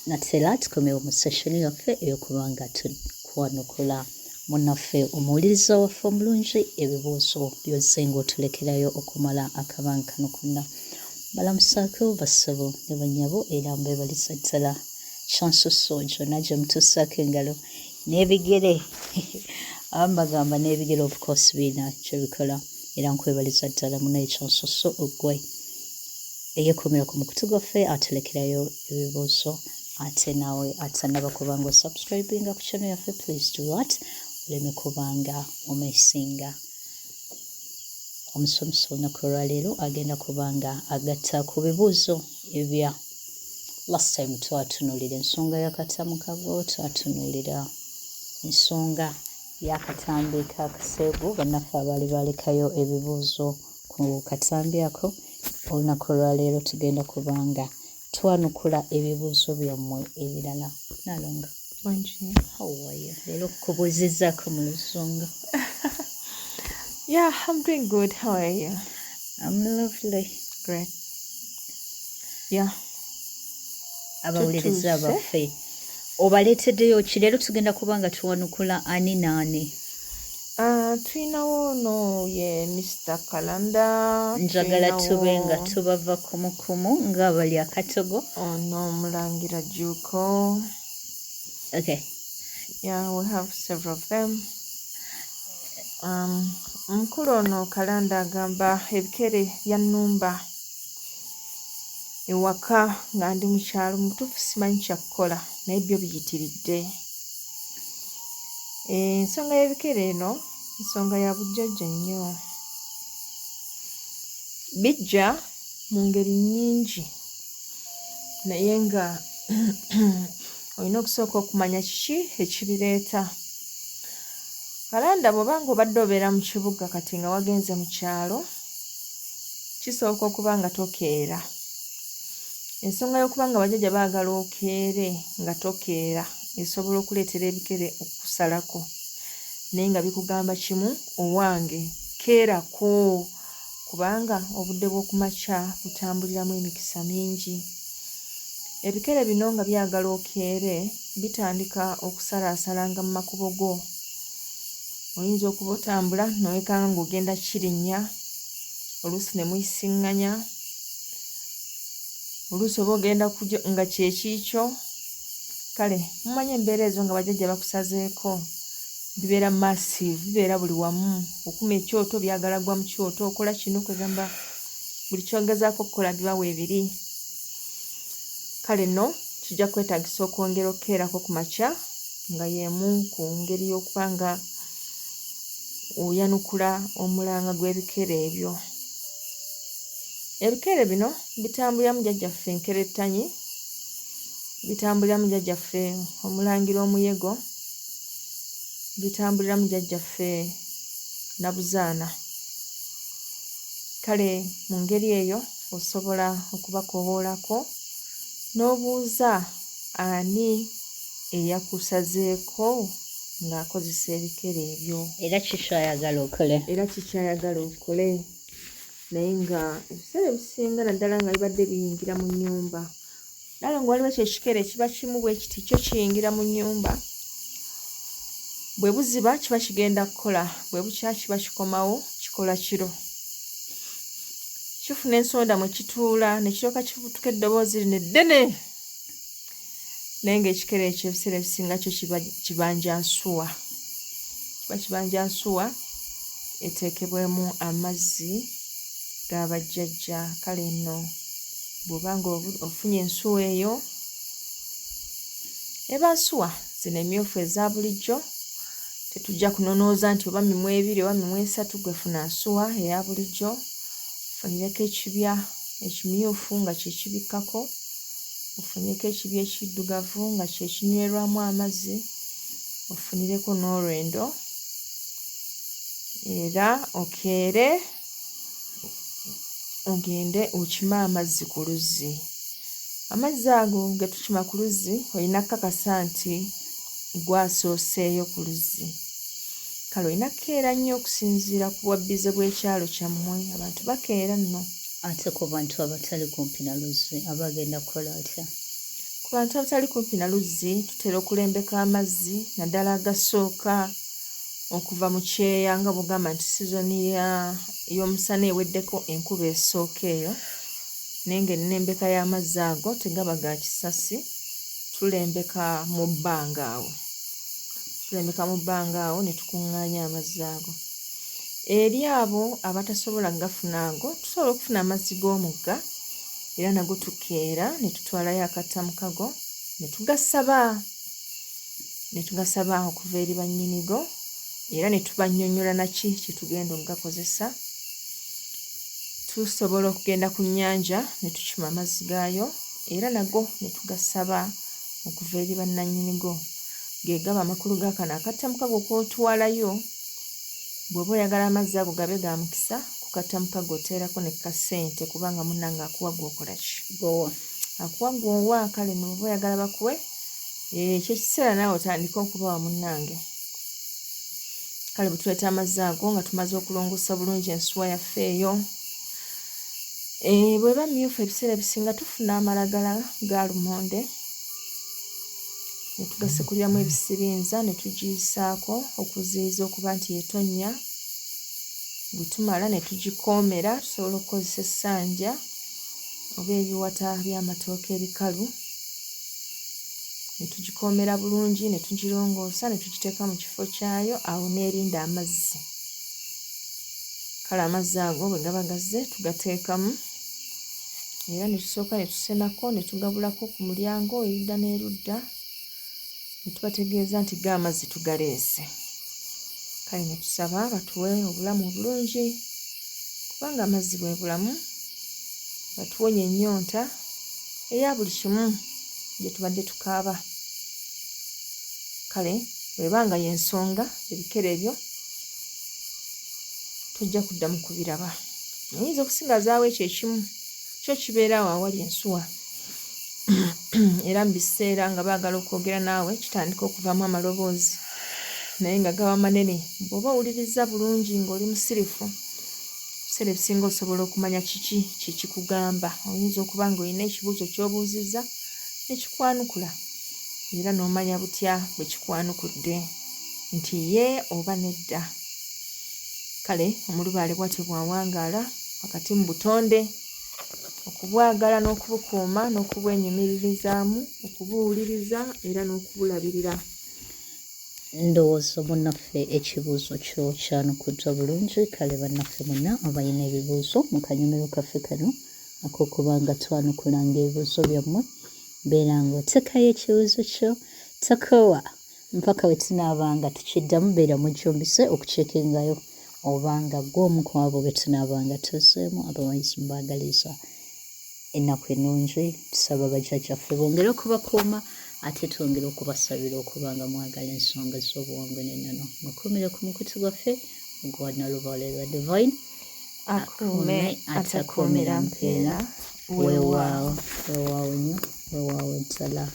natera tukomewo mu session yaffe ey'okubanga tukwanukula munnaffe omuwuliriza waffe omulungi ebibuuzo by'ozzenga otulekerayo okumala akabanga kano konna. Balamusaako bassebo ne bannyabo era mbebaliza ddala kyansusso gyonna gye mutussaako engalo n'ebigere abamu bagamba n'ebigere of course biina kye bikola era nkwebaliza ddala munaye kyansusso oggwe eyeekomera ku mukutu gwaffe atulekerayo ebibuuzo ate naawe atannaba kubanga osubscribinga ku channel yaffe please do that oleme kubanga omesinga. Omusomesa olunaku olwaleero agenda kubanga agatta ku bibuuzo ebya last time twatunuulira ensonga y'akatamu kago, twatunuulira ensonga y'akatambi k'akaseegu bannaffe abaali balekayo ebibuuzo ku katambi ako. Olunaku olwaleero tugenda kubanga twanukula ebibuuzo byammwe ebirala. Nalonga, how are you? Leero kubuuzizzaako mu Luzungu. Yeah, I'm doing good. How are you? I'm lovely. Great. Yeah. Abawuliriza baffe obaleeteddeyo ki? Leero tugenda kubanga tuwanukula ani naani? Tulinawo ono ye Mr. Kalanda. Njagala tube nga tubava kumukumu ng'abali akatogo. Ono Mulangira Juko. Okay. Yeah, we have several of them. Omukulu ono Kalanda agamba ebikere byannumba ewaka nga ndi mu kyalo, mutuufu simanyi kyakukola naye byo biyitiridde. Ensonga y'ebikere eno nsonga ya bujjajja nnyo, bijja mu ngeri nnyingi naye nga olina okusooka okumanya kiki ekibireeta. Kalanda bw'obanga obadde obeera mu kibuga kati nga wagenze mu kyalo, kisooka okuba nga tokeera. Ensonga y'okuba nga bajjajja baagala okeere nga tokeera esobola okuleetera ebikere okukusalako, naye nga bikugamba kimu, owange keerako kubanga obudde bw'okumakya butambuliramu emikisa mingi. Ebikere bino nga byagala okeere bitandika okusalaasalanga mu makubo go. Oyinza okuba otambula n'owekanga ng'ogenda kirinnya, oluusi ne muyisiŋŋanya, oluusi oba ogenda kujja nga kyekiikyo. Kale mumanyi embeera ezo nga bajjajja bakusazeeko bibeera massive, bibeera buli wamu. Okuma ekyoto byagala gwa mu kyoto, okola kino kwegamba buli kyogezaako okukola biba weebiri. Kale nno kijja kwetaagisa okwongera okukeerako ku makya nga y'emu ku ngeri y'okuba nga oyanukula omulanga gw'ebikere ebyo. Ebikere bino bitambulira mu jjajjaffe Nkerettanyi, bitambulira mu jjajjaffe Omulangira Omuyego, bitambulira mu jjajjaffe Nabuzaana. Kale mu ngeri eyo osobola okubakooboolako n'obuuza ani eyakusazeeko ng'akozesa ebikere ebyo, Era kikyayagala okole. Naye nga ebiseera ebisinga naddala nga bibadde biyingira mu nnyumba, naye nga waliwo ekyo ekikere kiba kimu bwe kiti kyo kiyingira mu nnyumba, bwe buziba kiba kigenda kukola, bwe bukya kiba kikomawo kikola kiro. Kifuna ensonda mwe kituula ne kirooka kifutuka eddoboozi lino eddene, naye ng'ekikere ekyo ebiseera ebisinga kyo kibanja nsuwa. Kiba kibanja nsuwa eteekebwemu amazzi g'abajjajja. Kale nno bw'obanga ofunye ensuwa eyo, eba nsuwa zino emmyufu eza bulijjo, tetujja kunonooza nti oba mimwa 2 oba mimwa 3, gwe funa nsuwa eya bulijjo. Ofunireko ekibya ekimyufu nga kye kibikkako, ofunireko ekibya ekiddugavu nga kye kinywerwamu amazzi, ofunireko n'olwendo, era okeere ogende okime amazzi ku luzzi. Amazzi ago ge tukima ku luzzi olina kkakasa nti gwasooseeyo ku luzzi. Kale olina kukeera nnyo okusinziira ku bwabbize bw'ekyalo kyammwe. Abantu bakeera nno. Ate ku bantu abatali kumpi na luzzi abagenda kukola atya? Ku bantu abatali kumpi na luzzi tutera okulembeka amazzi naddala agasooka okuva mu kyeya nga bugamba nti sizoni y'omusana eweddeko enkuba esooka eyo naye ng'ennembeka y'amazzi ago tegaba ga kisasi tulembeka mu bbanga awo ne tukuŋŋaanya amazzi ago. Eri abo abatasobola gafuna ago tusobola okufuna amazzi g'omugga era nago tukeera ne tutwalayo akatamukago ne tugasaba okuva eri bannyinigo era ne tubannyonnyola naki kye tugenda okugakozesa. Tusobola okugenda ku nnyanja ne tukima amazzi gaayo era nago ne tugasaba okuva eri bannannyinigo. Ge gaba amakulu ga kano akatamukago k'otwalayo bw'oba oyagala amazzi ago gabe ga mukisa ku katamukago oteerako ne kasente kubanga munnange akuwa gw'okola ki? Akuwa gw'owa kale n'oba oyagala bakuwe ekyo kiseera naawe otandika okubawa munnange. Kale bwe tuleeta amazzi ago nga tumaze okulongoosa bulungi ensuwa yaffe eyo. Bw'eba mmyufu ebiseera ebisinga tufuna amalagala ga lumonde ne tugasekuliramu ebisirinza ne tugiyisaako okuziyiza okuba nti yetonnya. Bwe tumala ne tugikoomera tusobola okukozesa essanja oba ebiwata by'amatooke ebikalu ne tugikoomera bulungi ne tugirongoosa ne tugiteeka mu kifo kyayo awo n'erinda amazzi. Kale amazzi ago bwe gaba gazze tugateekamu era ne tusooka ne tusenako ne tugabulako ku mulyango erudda n'erudda ne tubategeeza nti ga amazzi tugaleese. Kale ne tusaba batuwe obulamu obulungi kubanga amazzi bwe bulamu, batuwonye ennyonta eya buli kimu gye tubadde tukaaba. Kale bw'ebanga y'ensonga ebikere ebyo tojja kuddamu kubiraba. Oyinza okusigazaawo ekyo ekimu kyo kibeera awo awali ensuwa era mu biseera nga baagala okwogera naawe kitandika okuvaamu amaloboozi naye nga gaba manene. Bw'oba owuliriza bulungi ng'oli musirifu ebiseera ebisinga osobola okumanya kiki kikugamba. Oyinza okuba ng'olina ekibuuzo ky'obuuzizza ne kikwanukula era n'omanya butya bwe kikwanukudde nti ye oba nedda. Kale omulubaale bw'atyo bwawangaala wakati mu butonde okubwagala n'okubukuuma n'okubwenyumiririzaamu okubuwuliriza era n'okubulabirira. Ndowooza munnaffe ekibuuzo kyo kyanukuddwa bulungi. Kale bannaffe mwenna abalina ebibuuzo mu kanyomero kaffe kano ak'okuba nga twanukulanga ebibuuzo byammwe, beera ng'oteekayo ekibuuzo kyo takoowa mpaka we tunaaba nga tukiddamu. Beera mujjumbise okucekingayo obanga gw'omu ku abo be tunaaba nga tuzzeemu abawayizi mbaagaliza ennaku ennungi. Tusaba bajjajjaffe bongere okubakuuma ate twongere okubasabira okuba nga mwagala ensonga z'obuwangwa n'ennono. Mukuumire ku mukutu gwaffe ogwa Nalubaale lwa Divine. Akuume atakuumira mpeera. Weewaawo nnyo, weewaawo ntala.